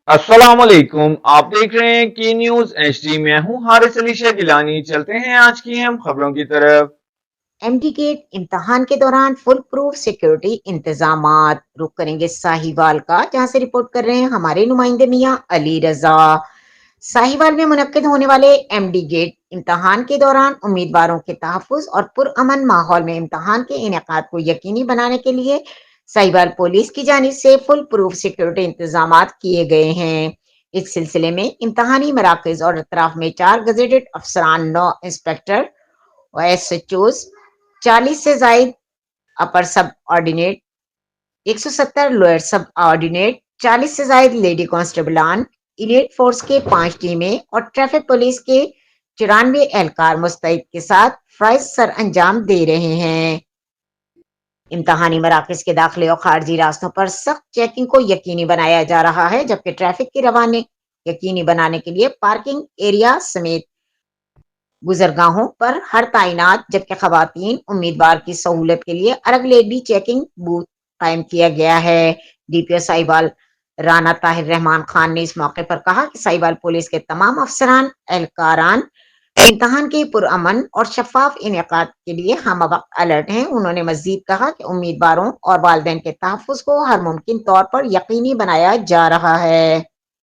अस्सलाम वालेकुम। आप देख रहे हैं की न्यूज एचडी। मैं हूं हारिस अली शाह गिलानी। चलते हैं आज की हम खबरों की तरफ। एमडी गेट इम्तहान के दौरान फुल प्रूफ सिक्योरिटी इंतजाम। रुक करेंगे साहिवाल का, जहां से रिपोर्ट कर रहे हैं हमारे नुमाइंदे मियां अली रजा। साहिवाल में मुनक्किद होने वाले एमडी गेट इम्तहान के दौरान उम्मीदवारों के तहफ्फुज और पुरअमन माहौल में इम्तहान के इनेकाद को यकीनी बनाने के लिए साहिवाल पुलिस की जानिब से फुल प्रूफ सिक्योरिटी इंतजाम किए गए हैं। इस सिलसिले में इम्तहानी मराकज और अतराफ में 4 गजेटेड अफसरान, 9 इंस्पेक्टर और एसएचओज, 40 से जायद अपर सब ऑर्डिनेट, 170 लोअर सब ऑर्डिनेट, 40 से जायद लेडी कांस्टेबलान, इलीट फोर्स के 5 टीमें और ट्रैफिक पुलिस के 94 एहलकार मुस्तैद के साथ फ्राइज सर अंजाम दे रहे हैं। इम्तहानी मराकज के दाखिले और खारजी रास्तों पर सख्त चेकिंग को यकीनी बनाया जा रहा है, जबकि ट्रैफिक की रवानी यकीनी बनाने के लिए पार्किंग एरिया समेत गुजरगाहों पर हर तैनात, जबकि खवातीन उम्मीदवार की सहूलत के लिए अलग लेडी चेकिंग बूथ कायम किया गया है। डीपीओ साहिवाल राना ताहिर रहमान खान ने इस मौके पर कहा कि साहिवाल पुलिस के तमाम अफसरान एहलकारान इम्तहान के पुरअमन और शफाफ इनेकाद के लिए हम वक्त अलर्ट हैं। उन्होंने मजीद कहा कि उम्मीदवारों और वालिदैन के तहफ्फुज को हर मुमकिन तौर पर यकीनी बनाया जा रहा है।